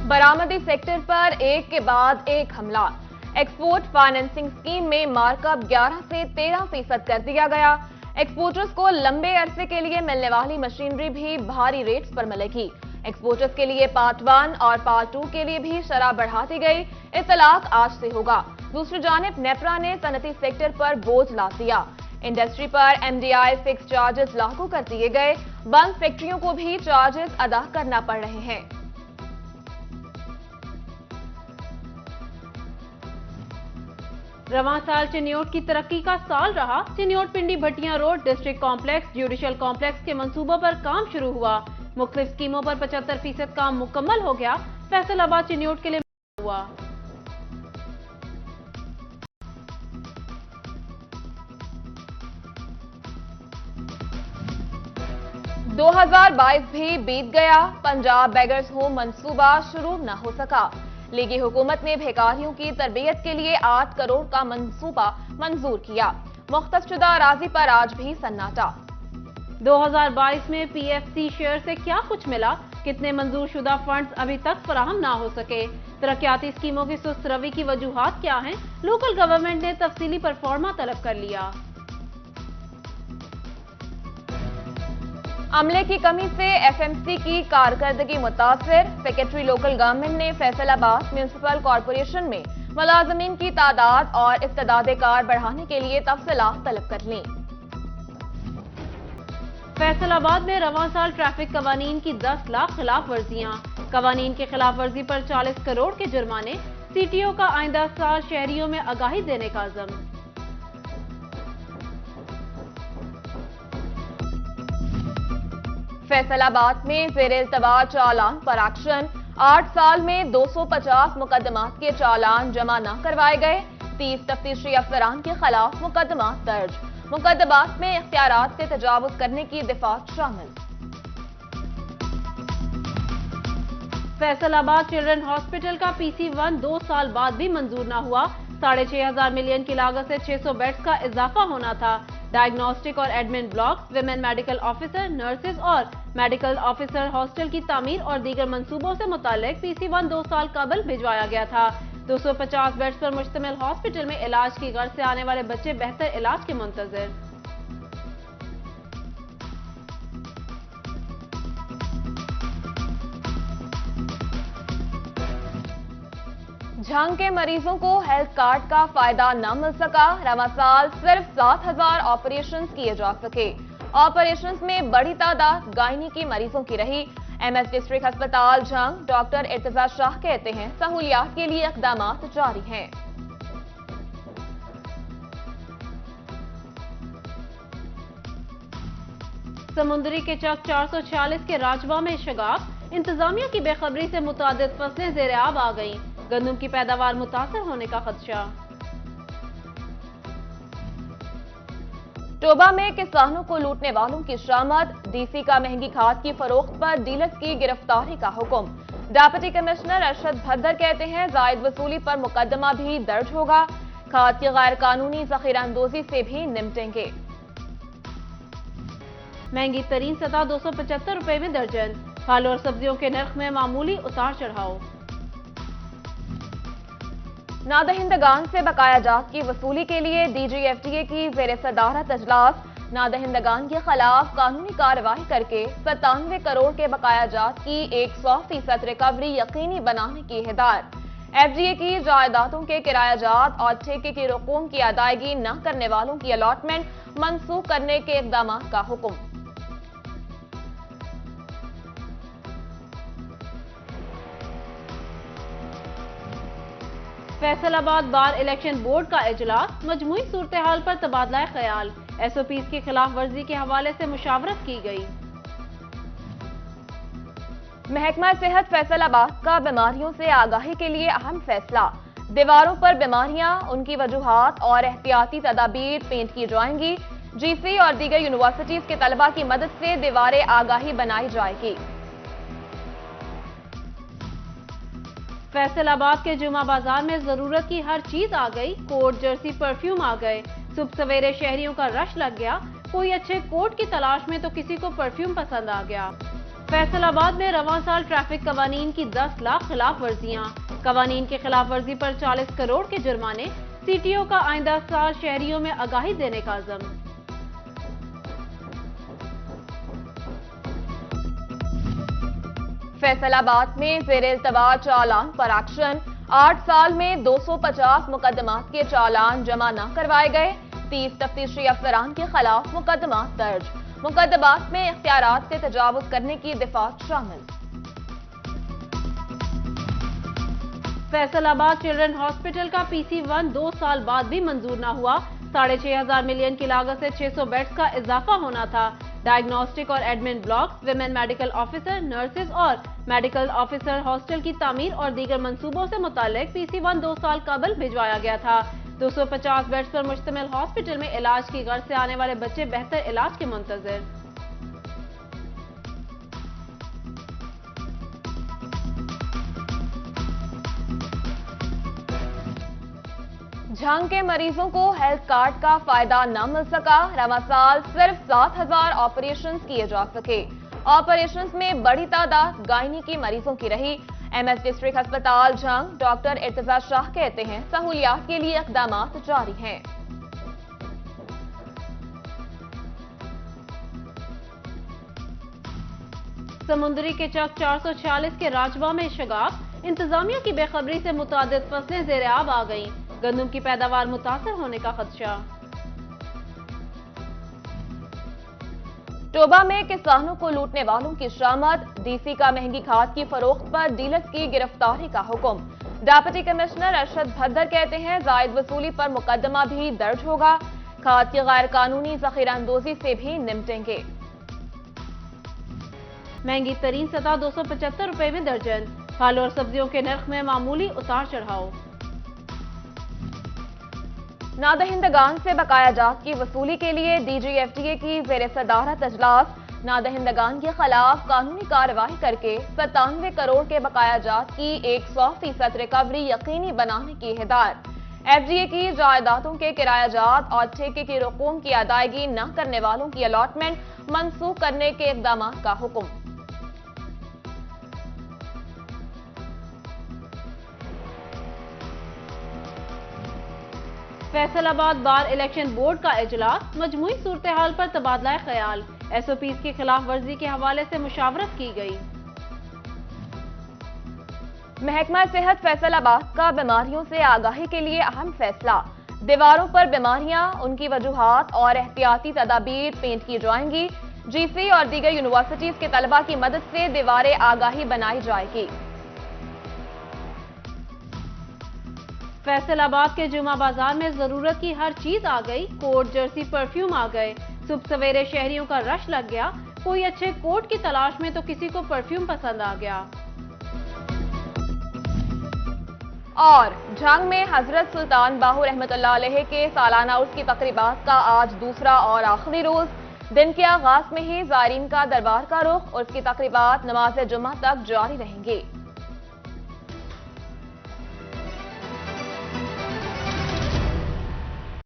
बरामदी sector पर एक के बाद एक हमला। एक्सपोर्ट फाइनेंसिंग स्कीम में मार्कअप 11 से 13% कर दिया गया। एक्सपोर्टर्स को लंबे अरसे के लिए मिलने वाली मशीनरी भी भारी रेट्स पर मिलेगी। एक्सपोर्टर्स के लिए पार्ट 1 और पार्ट 2 के लिए भी शरह बढ़ा दी गई। इतलाक आज से होगा। दूसरी जानिब नेपरा ने सनती सेक्टर पर बोझ लाद दिया। इंडस्ट्री पर एमडीआई फिक्स चार्जेस लागू कर दिए गए। बंद फैक्ट्रियों को भी चार्जेस अदा करना पड़ रहे हैं। रवां साल चिन्योट की तरक्की का साल रहा। Chiniot Pindi Bhattian road district complex judicial complex के मंसूबों पर काम शुरू हुआ। मुख्तलिफ स्कीमों पर 75% काम मुकम्मल हो गया। फैसलाबाद चिन्योट के लिए हुआ। 2022 भी बीत गया। पंजाब बेगर्स होम मंसूबा शुरू न हो सका। लीगी हुकूमत ने बेकारियों की तरबियत के लिए 8 करोड़ का मंसूबा मंजूर किया। मुख्तसुदा अराजी पर आज भी सन्नाटा। 2022 में पीएफसी शेयर से क्या कुछ मिला, कितने मंजूर शुदा फंड्स अभी तक फराहम ना हो सके, तरक्याती स्कीमों की सुस्त रवी की वजूहात क्या हैं, लोकल गवर्नमेंट ने तफसीली परफॉर्मा तलब कर लिया। अमले की कमी से एफएमसी की कारकर्दगी मुतासिर। सेक्रेटरी लोकल गवर्नमेंट ने फैसलाबाद म्यूनिसिपल कॉरपोरेशन में मुलाजमीन की तादाद और इस्तेदाद कार बढ़ाने के लिए तफसीलात तलब कर लीं। फैसलाबाद में रवां साल ट्रैफिक कवानीन की 10 लाख खिलाफ वर्जियां। कवानीन की खिलाफ वर्जी पर 40 करोड़ के जुर्माने। सीटीओ का आइंदा साल शहरियों में आगाही देने का अज़्म। फैसलाबाद में ज़ेर-ए-इल्तवा चालान पर एक्शन। 8 साल में 250 मुकदमात के चालान जमा न करवाए गए। 30 तफ्तीशी अफसरान के खिलाफ मुकदमात दर्ज। मुकदमात में इख्तियारात से तजावुज करने की दिफात शामिल। फैसलाबाद चिल्ड्रन हॉस्पिटल का PC1 2 साल बाद भी मंजूर न हुआ। 6,500 मिलियन की लागत से 600 बेड्स का इजाफा होना था। डायग्नोस्टिक और admin blocks, women medical officer, nurses और मेडिकल ऑफिसर हॉस्टल की तामीर और दीगर मंसूबों से मुतालिक PC1 2 साल कबल भिजवाया गया था। 250 बेड्स पर मुश्तमिल हॉस्पिटल में इलाज की गर्ज से आने वाले बच्चे बेहतर इलाज के मुंतजिर। झंग के मरीजों को हेल्थ कार्ड का फायदा न मिल सका। रवां साल सिर्फ 7,000 ऑपरेशंस किए जा सके। ऑपरेशंस में बड़ी तादाद गायनी की मरीजों की रही। एमएस डिस्ट्रिक्ट अस्पताल झंग डॉक्टर इर्तिजा शाह कहते हैं सहूलियात के लिए इक़दामात जारी हैं। समुंदरी के चक 446 के राजवा में शगाफ। इंतजामिया की बेखबरी से मुतादिद फसलें ज़ेर-ए-आब आ गईं। गंदम की पैदावार मुतासर होने का खदशा। टोबा में किसानों को लूटने वालों की शामद। डीसी का महंगी खाद की फरोख्त पर डीलर्स की गिरफ्तारी का हुक्म। डिप्टी कमिश्नर अरशद भद्दर कहते हैं जायद वसूली पर मुकदमा भी दर्ज होगा। खाद की गैर कानूनी जखीरांदोजी से भी निपटेंगे। महंगी तरीन सतह 275 रुपए में दर्जन। फल और सब्जियों के नर्ख में मामूली उतार चढ़ाव। नादहिंदगान से बकाया जात की वसूली के लिए DGFTA की ज़ेर सदारत अजलास। नादहिंदगान के खिलाफ कानूनी कार्रवाई करके 97 करोड़ के बकाया जात की 100% रिकवरी यकीनी बनाने की हिदायत। FDA की जायदादों के किरायाजात और ठेके की रकूम की अदायगी न करने वालों की अलॉटमेंट मनसूख करने के इक़दाम का हुक्म। फैसलाबाद बार इलेक्शन बोर्ड का इजलास। मजमूई सूरत हाल पर तबादला ख्याल। SOPs की खिलाफ वर्जी के हवाले से मुशावरत की गई। महकमा सेहत फैसलाबाद का बीमारियों से आगाही के लिए अहम फैसला। दीवारों पर बीमारियां, उनकी वजूहात और एहतियाती तदाबीर पेंट की जाएंगी। GC और दीगर यूनिवर्सिटीज के तलबा की मदद से दीवारें आगाही बनाई जाएगी। फैसलाबाद के जुमा बाजार में जरूरत की हर चीज आ गई। कोट, जर्सी, परफ्यूम आ गए। सुबह सवेरे शहरियों का रश लग गया। कोई अच्छे कोट की तलाश में तो किसी को परफ्यूम पसंद आ गया। فیصل آباد میں رواں سال ٹریفک قوانین کی 10 لاکھ خلاف ورزیاں، قوانین کی خلاف ورزی پر 40 کروڑ کے جرمانے، سی ٹی او کا آئندہ سال شہریوں میں آگاہی دینے کا عزم۔ فیصل آباد میں زیر التواء چالان پر ایکشن، 8 سال میں 250 مقدمات کے چالان جمع نہ کروائے گئے، 30 تفتیشی افسران کے خلاف مقدمات درج، مقدمات میں اختیارات سے تجاوز کرنے کی دفعات شامل۔ فیصل آباد چلڈرن ہاسپٹل کا پی سی 1 2 سال بعد بھی منظور نہ ہوا، 6,500 ملین کی لاگت سے 600 بیڈز کا اضافہ ہونا تھا۔ ڈائگنوسٹک اور admin blocks, women medical officer, nurses اور میڈیکل آفیسر ہاسٹل کی تعمیر اور دیگر منصوبوں سے متعلق پی سی 1 2 سال قبل بھجوایا گیا تھا۔ 250 بیڈز پر مشتمل ہاسپٹل میں علاج کی غرض سے آنے والے بچے بہتر علاج کے منتظر۔ جھنگ کے مریضوں کو ہیلتھ کارڈ کا فائدہ نہ مل سکا، رواں سال صرف 7,000 آپریشنز کیے جا سکے۔ آپریشنز میں بڑی تعداد گائنی کی مریضوں کی رہی۔ ایم ایس ڈسٹرکٹ ہسپتال جھنگ ڈاکٹر ارتضیٰ شاہ کہتے ہیں سہولیات کے لیے اقدامات جاری ہیں۔ سمندری کے چک 446 کے راجبہ میں شگاف، انتظامیہ کی بے خبری سے متعدد فصلیں زیر آب آ گئیں، گندم کی پیداوار متاثر ہونے کا خدشہ۔ ٹوبہ میں کسانوں کو لوٹنے والوں کی شامت، ڈی سی کا مہنگی کھاد کی فروخت پر ڈیلرز کی گرفتاری کا حکم۔ ڈپٹی کمشنر ارشد بھدر کہتے ہیں زائد وصولی پر مقدمہ بھی درج ہوگا، کھاد کی غیر قانونی ذخیرہ اندوزی سے بھی نمٹیں گے۔ مہنگی ترین سطح 275 روپے میں درجن، پھل اور سبزیوں کے نرخ میں معمولی اتار چڑھاؤ۔ نادہندگان سے بقایا جات کی وصولی کے لیے D G F T A کی زیر صدارت اجلاس، نادہندگان کے خلاف قانونی کارروائی کر کے 97 کروڑ کے بقایا جات کی 100% ریکوری یقینی بنانے کی ہدایت۔ ایف ڈی اے کی جائیدادوں کے کرایہ جات اور ٹھیکے کی رقوم کی ادائیگی نہ کرنے والوں کی الاٹمنٹ منسوخ کرنے کے اقدامات کا حکم۔ فیصل آباد بار الیکشن بورڈ کا اجلاس، مجموعی صورتحال پر تبادلہ خیال، ایس او پیز کی خلاف ورزی کے حوالے سے مشاورت کی گئی۔ محکمہ صحت فیصل آباد کا بیماریوں سے آگاہی کے لیے اہم فیصلہ، دیواروں پر بیماریاں، ان کی وجوہات اور احتیاطی تدابیر پینٹ کی جائیں گی۔ جی سی اور دیگر یونیورسٹیز کے طلبہ کی مدد سے دیواریں آگاہی بنائی جائے گی۔ فیصل آباد کے جمعہ بازار میں ضرورت کی ہر چیز آ گئی، کوٹ، جرسی، پرفیوم آ گئے، صبح سویرے شہریوں کا رش لگ گیا، کوئی اچھے کوٹ کی تلاش میں تو کسی کو پرفیوم پسند آ گیا۔ اور جھنگ میں حضرت سلطان باہو رحمت اللہ علیہ کے سالانہ عرس کی تقریبات کا آج دوسرا اور آخری روز، دن کے آغاز میں ہی زائرین کا دربار کا رخ، عرس کی تقریبات نماز جمعہ تک جاری رہیں گی۔